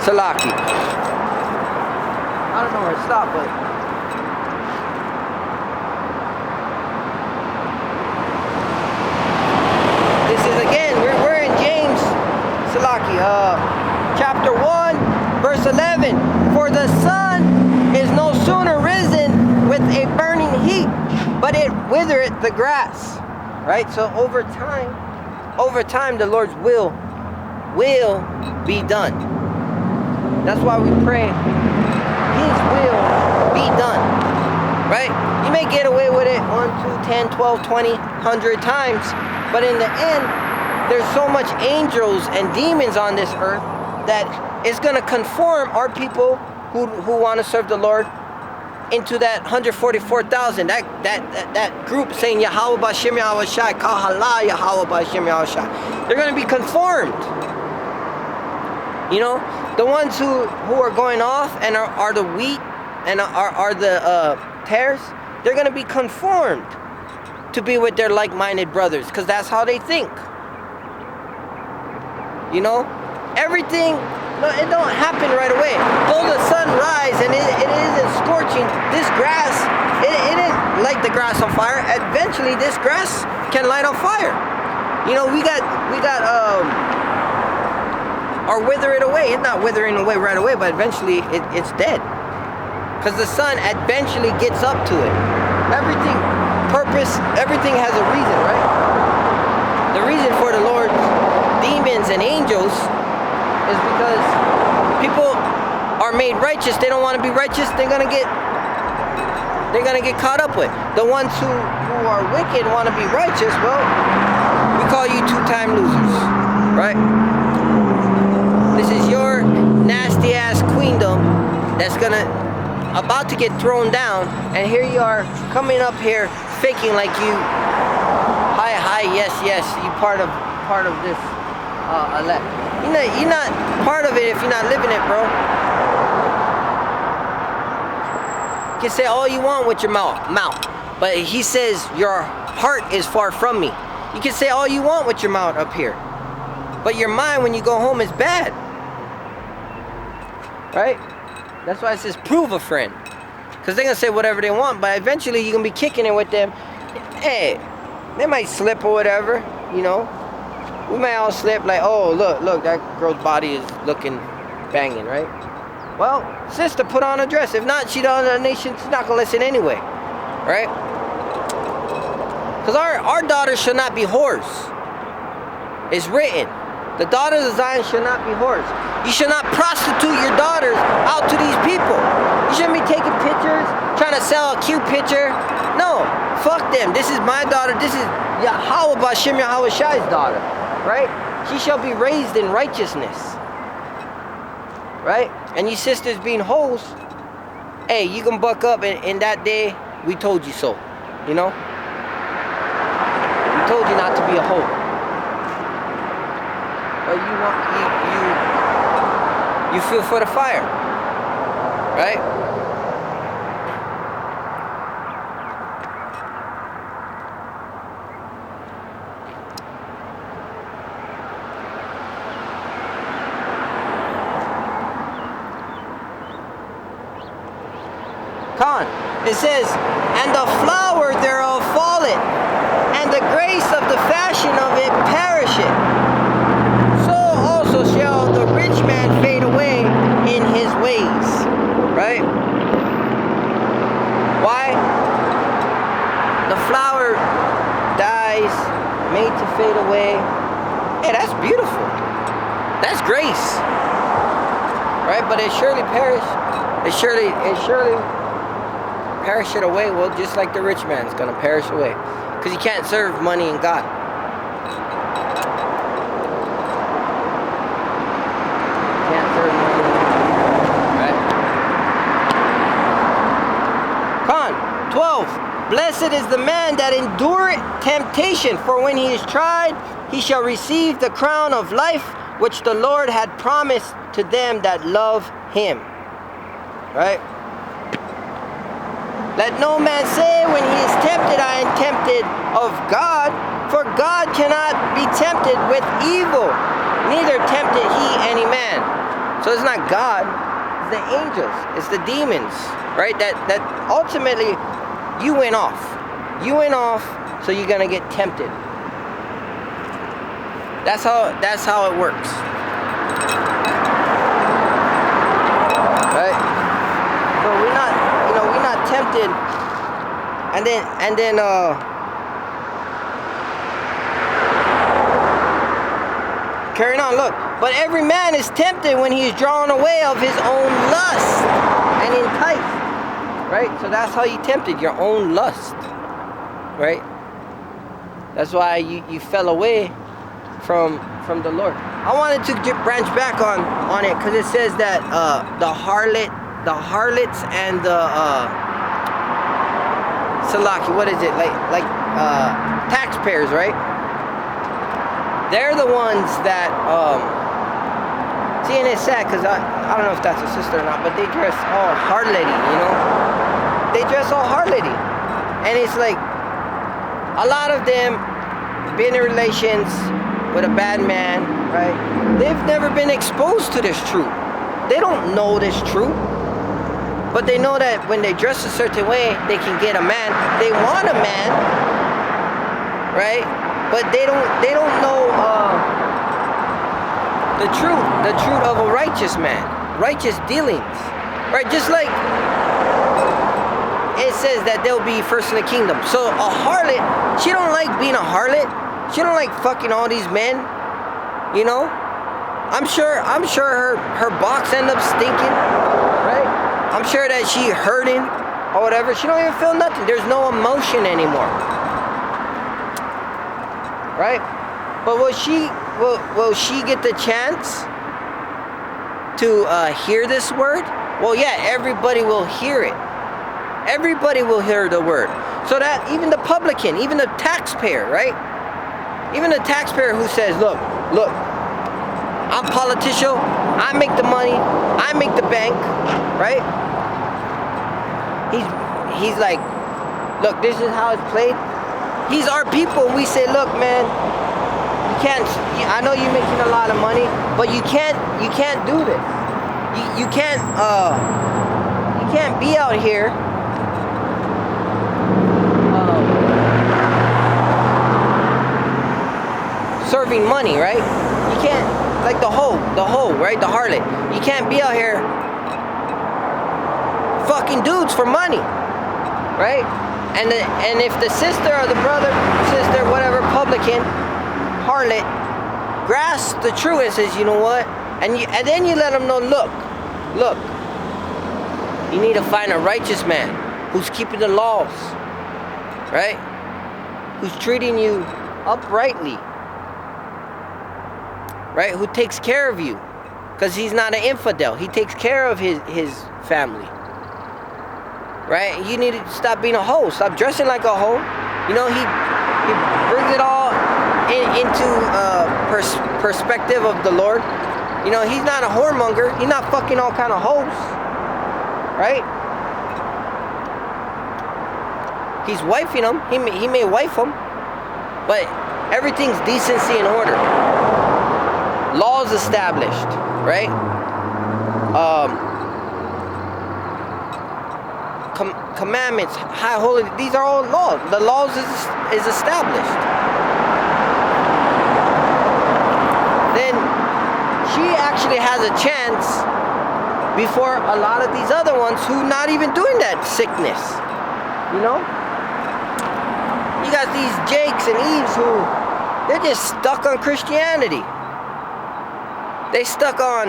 Salaki. I don't know where to stop, but this is again, we're in James, Salaki, chapter 1, verse 11. For the sun is no sooner risen with a burning heat, but it withereth the grass. Right? So over time the Lord's will be done. That's why we pray His will be done. Right? You may get away with it 1, 2, 10, 12, 20, 100 times, but in the end, there's so much angels and demons on this earth that it's going to conform our people who want to serve the Lord into that 144,000, that group saying Yahweh B'Shem Yahweh Shai, Kahala Yahweh B'Shem Yahweh Shai. They're going to be conformed. You know, the ones who are going off and are the wheat and are the tares, they're going to be conformed to be with their like-minded brothers, because that's how they think. You know, everything, no, it don't happen right away. Though the sun rise and it isn't scorching, this grass, it isn't light the grass on fire. Eventually, this grass can light on fire. You know, we got or wither it away. It's not withering away right away, but eventually it's dead. Because the sun eventually gets up to it. Everything, purpose, everything has a reason, right? The reason for the Lord's demons and angels is because people are made righteous. They don't want to be righteous. They're gonna get caught up with. The ones who are wicked want to be righteous. Well, we call you two-time losers, right? This is your nasty ass queendom that's about to get thrown down, and here you are coming up here faking like you hi, yes, you part of this elect. You're not part of it if you're not living it, bro. You can say all you want with your mouth, but he says your heart is far from me. You can say all you want with your mouth up here, but your mind when you go home is bad. Right? That's why it says prove a friend. Because they're going to say whatever they want, but eventually you're going to be kicking it with them. Hey, they might slip or whatever, you know. We might all slip like, oh, look, that girl's body is looking banging, right? Well, sister, put on a dress. If not, she's not going to listen anyway, right? Because our daughters should not be whores. It's written. The daughters of Zion should not be whores. You should not prostitute your daughters out to these people. You shouldn't be taking pictures, trying to sell a cute picture. No, fuck them. This is my daughter. This is Yahweh B'Shem Yahweh Shai's daughter, right? She shall be raised in righteousness, right? And you sisters being hoes, hey, you can buck up in that day, we told you so, you know? We told you not to be a hoe. But you feel for the fire, right? It says, and the flower thereof falleth, and the grace of the fashion of it perisheth. So also shall the rich man fade away in his ways. Right? Why? The flower dies, made to fade away. Hey, that's beautiful. That's grace. Right? But it surely perished. It surely perish it away. Well, just like the rich man's gonna perish away, because you can't serve money and God. Can't serve money and God. Right? 12. Blessed is the man that endureth temptation, for when he is tried, he shall receive the crown of life which the Lord had promised to them that love him. Right? Let no man say when he is tempted, I am tempted of God, for God cannot be tempted with evil, neither tempted he any man. So it's not God, it's the angels, it's the demons, right? That ultimately you went off. You went off, so you're gonna get tempted. That's how it works. Right? So we're not tempted, and then carrying on, look. But every man is tempted when he is drawn away of his own lust and enticed. Right? So that's how you tempted, your own lust. Right? That's why you fell away from the Lord. I wanted to branch back on it because it says that the harlots and the Salaki, what is it? Like taxpayers, right? They're the ones that see, and it's sad because I don't know if that's a sister or not, but they dress all harlotty, you know? They dress all harlotty. And it's like a lot of them been in relations with a bad man, right? They've never been exposed to this truth. They don't know this truth. But they know that when they dress a certain way, they can get a man. They want a man, right? But they don't know the truth of a righteous man, righteous dealings, right? Just like it says that they'll be first in the kingdom. So a harlot, she don't like being a harlot. She don't like fucking all these men, you know. I'm sure her box end up stinking, right? I'm sure that she hurting or whatever. She don't even feel nothing. There's no emotion anymore, right? But will she get the chance to hear this word? Well, yeah, everybody will hear it. Everybody will hear the word. So that even the publican, even the taxpayer, right? Even the taxpayer who says, look, I'm a politician, I make the money, I make the bank, right? He's like, look, this is how it's played. He's our people. We say, look, man, you can't, I know you're making a lot of money, but you can't do this. You can't be out here serving money, right? You can't, like the hoe, right? The harlot. You can't be out here fucking dudes for money, right? And if the sister or the brother, sister, whatever, publican, harlot, grasps the truth and says, you know what? And then you let them know, look, you need to find a righteous man who's keeping the laws, right? Who's treating you uprightly, right? Who takes care of you, because he's not an infidel. He takes care of his family, right? You need to stop being a hoe. Stop dressing like a hoe. You know, he brings it all into perspective of the Lord. You know, he's not a whoremonger. He's not fucking all kind of hoes, right? He's wifing them. He may wife them, but everything's decency and order. Laws established, right? Commandments, high holy. These are all laws. The laws is established. Then she actually has a chance before a lot of these other ones who not even doing that sickness. You know? You got these Jakes and Eves who they're just stuck on Christianity. They stuck on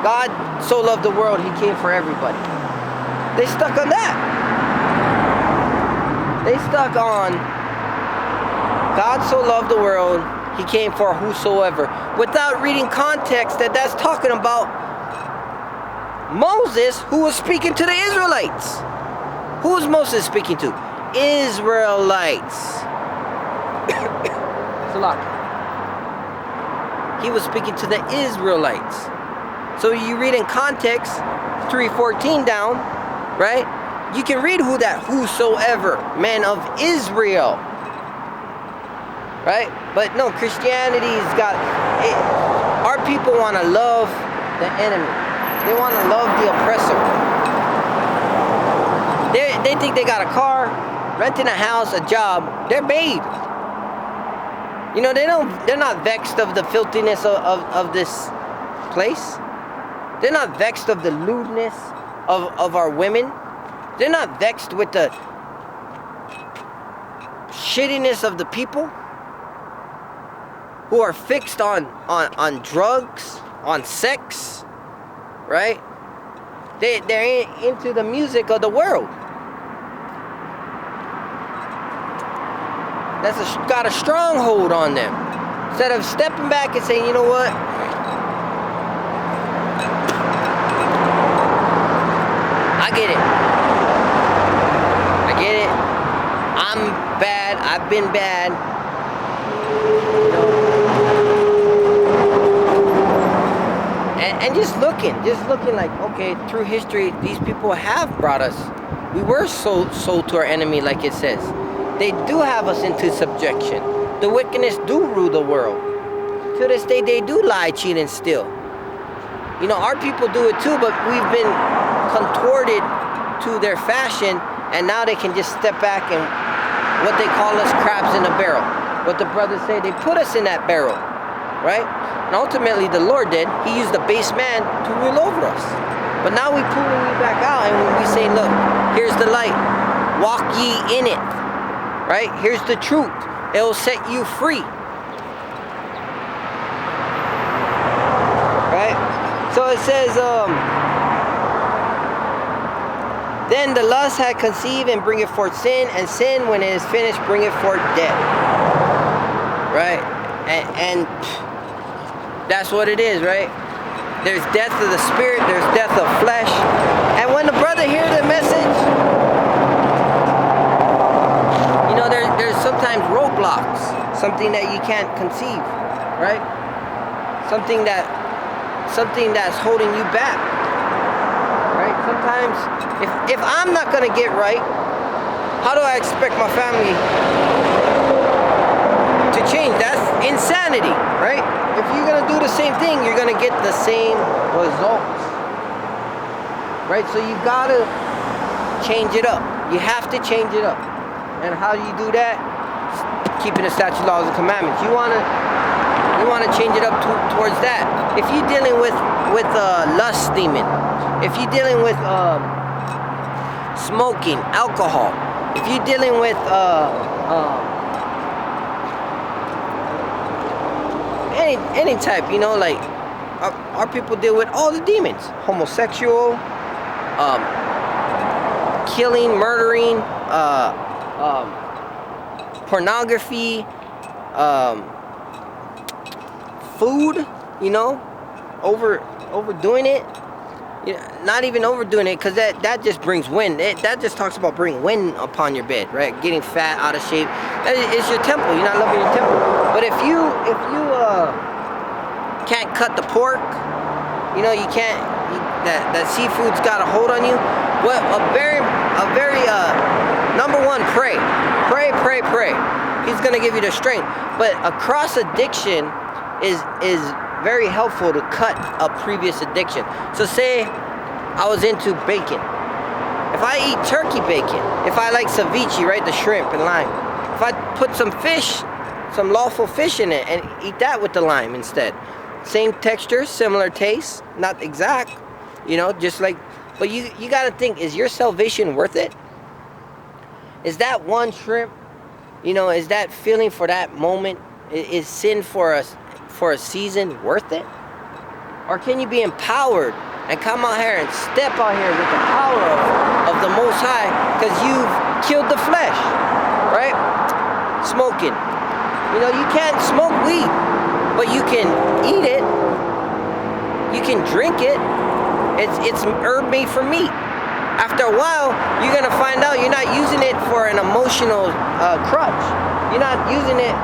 God so loved the world, he came for everybody. They stuck on that. They stuck on God so loved the world, he came for whosoever, without reading context that's talking about Moses, who was speaking to the Israelites. Who was Moses speaking to? Israelites. He was speaking to the Israelites. So you read in context 3:14 down, right? You can read who that whosoever, man of Israel. right? But no, Christianity's got it. Our people want to love the enemy. They want to love the oppressor. They think they got a car, renting a house, a job. They're bathed. You know, they're not vexed of the filthiness of this place. They're not vexed of the lewdness of our women. They're not vexed with the shittiness of the people who are fixed on drugs, on sex, right? They're into the music of the world. That's got a stronghold on them. Instead of stepping back and saying, you know what? I get it. I get it. I'm bad. I've been bad. And just looking like, okay, through history, these people have brought us. We were sold to our enemy, like it says. They do have us into subjection. The wickedness do rule the world. To this day, they do lie, cheat, and steal. You know, our people do it too, but we've been contorted to their fashion, and now they can just step back and what they call us crabs in a barrel. What the brothers say, they put us in that barrel, right? And ultimately, the Lord did. He used a base man to rule over us. But now we pulling you back out, and when we say, look, here's the light. Walk ye in it. Right? Here's the truth. It will set you free. Right? So it says, then the lust had conceived and bringeth forth sin, and sin, when it is finished, bringeth forth death. Right? And that's what it is, right? There's death of the spirit, there's death of flesh. And when the brother hears the message, you know, there's sometimes roadblocks, something that you can't conceive, right? Something that's holding you back, right? Sometimes, if I'm not gonna get right, how do I expect my family to change? That's insanity, right? If you're gonna do the same thing, you're gonna get the same results, right? So you gotta change it up. You have to change it up. And how do you do that? Keeping the statutes, laws, and commandments. You wanna change it up towards that. If you're dealing with lust demon, if you're dealing with smoking, alcohol, if you're dealing with any type, you know, like our people deal with all the demons: homosexual, killing, murdering, pornography, food, you know, overdoing it. You know, not even overdoing it, because that just brings wind. That just talks about bringing wind upon your bed, right? Getting fat, out of shape. It's your temple. You're not loving your temple. But if you can't cut the pork, you know, you can't. That seafood's got a hold on you. Well, a very number one, pray. He's gonna give you the strength. But a cross addiction is very helpful to cut a previous addiction. So say I was into bacon. If I eat turkey bacon, if I like ceviche, right, the shrimp and lime, if I put some fish, some lawful fish in it and eat that with the lime instead, same texture, similar taste, not exact, you know, just like, but you got to think, is your salvation worth it? Is that one shrimp, you know, is that feeling for that moment, is sin for a season worth it? Or can you be empowered and come out here and step out here with the power of the Most High, because you've killed the flesh, right? Smoking. You know, you can't smoke weed, but you can eat it. You can drink it. It's herb made for meat. After a while, you're gonna find out you're not using it for an emotional crutch. You're not using it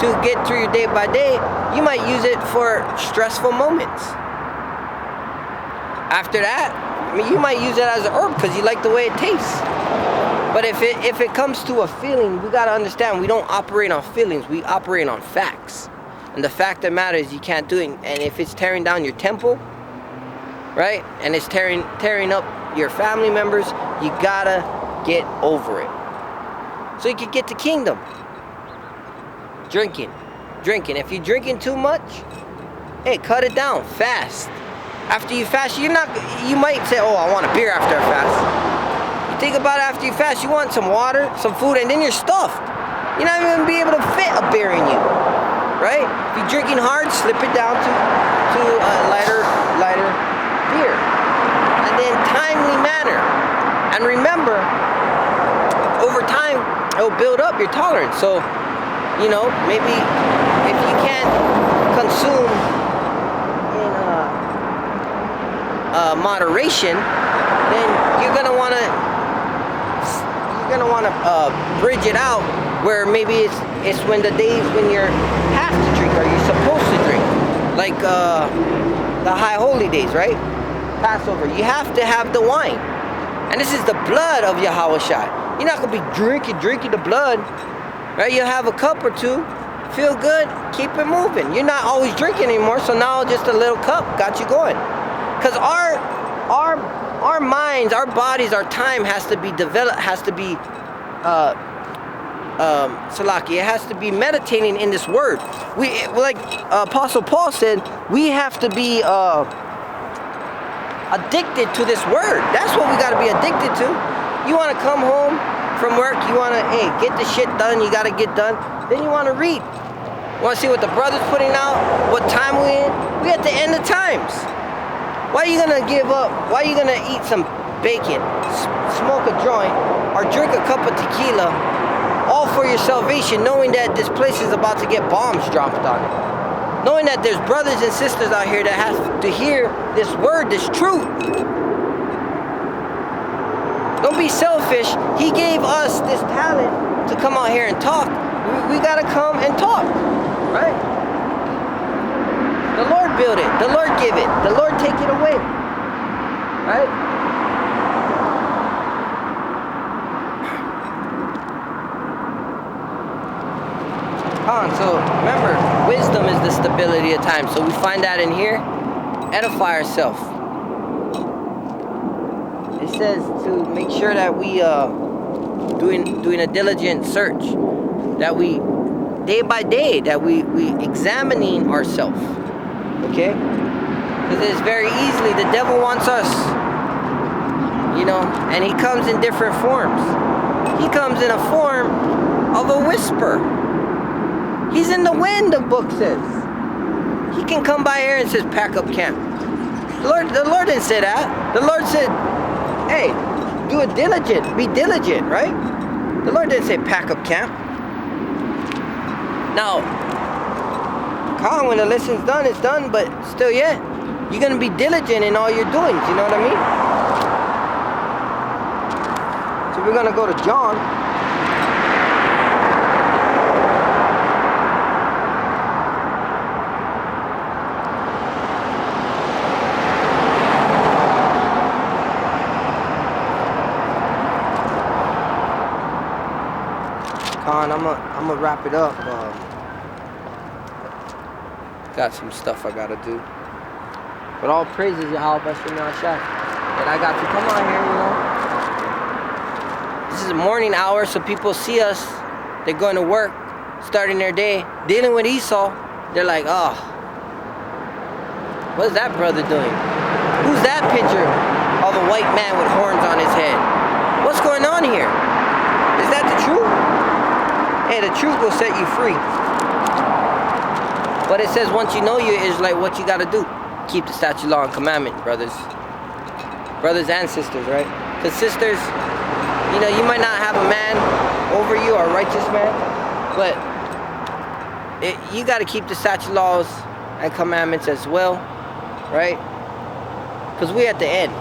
to get through your day by day. You might use it for stressful moments. After that, I mean, you might use it as an herb because you like the way it tastes. But if it comes to a feeling, we gotta understand we don't operate on feelings. We operate on facts. And the fact that matters is you can't do it. And if it's tearing down your temple, right? And it's tearing up your family members, you gotta get over it. So you can get the kingdom. Drinking. If you're drinking too much, hey, cut it down. Fast. After you fast, you might say, oh, I want a beer after I fast. You think about it, after you fast, you want some water, some food, and then you're stuffed. You're not even gonna be able to fit a beer in you, right? If you're drinking hard, slip it down to a lighter beer. And then timely manner. And remember, over time, it'll build up your tolerance. So, maybe if you can't consume in moderation, then you're gonna wanna bridge it out, where maybe it's when the days when you have to drink or you're supposed to drink, like the high holy days, right? Passover, you have to have the wine, and this is the blood of Yahweh Shai. You're not gonna be drinking the blood, right? You'll have a cup or two, feel good, keep it moving. You're not always drinking anymore, so now just a little cup got you going. Because our minds, our bodies, our time has to be developed, has to be Salaki, it has to be meditating in this word. We, like Apostle Paul said, we have to be addicted to this word. That's what we got to be addicted to. You want to come home from work, you want to, hey, get the shit done, you got to get done. Then you want to read. You want to see what the brother's putting out, what time we in. We at the end of times. Why are you going to give up? Why are you going to eat some bacon, smoke a joint, or drink a cup of tequila, all for your salvation, knowing that this place is about to get bombs dropped on it? Knowing that there's brothers and sisters out here that have to hear this word, this truth. Don't be selfish. He gave us this talent to come out here and talk. We got to come and talk, right? The Lord build it. The Lord give it. The Lord take it away, right? So remember, wisdom is the stability of time. So we find that in here. Edify ourselves. It says to make sure that we doing a diligent search, that we day by day, that we examining ourselves. Okay? Because it's very easily, the devil wants us, and he comes in different forms. He comes in a form of a whisper. He's in the wind, the book says. He can come by here and says, pack up camp. The Lord didn't say that. The Lord said, hey, do it diligent, be diligent, right? The Lord didn't say pack up camp. Now, when the lesson's done, it's done, but still yet, you're going to be diligent in all your doings, you know what I mean? So we're going to go to John. I'm gonna wrap it up. Got some stuff I gotta do. But all praises Yahweh Bashem Yahshua that I got to come on here, This is a morning hour, so people see us. They're going to work, starting their day, dealing with Esau. They're like, oh, what is that brother doing? Who's that picture of a white man with horns on his head? What's going on here? Is that the truth? Hey, the truth will set you free. But it says once you know you is like what you got to do. Keep the statute, law, and commandment, brothers. Brothers and sisters, right? Because sisters, you might not have a man over you or a righteous man, but you got to keep the statute, laws, and commandments as well, right? Because we're at the end.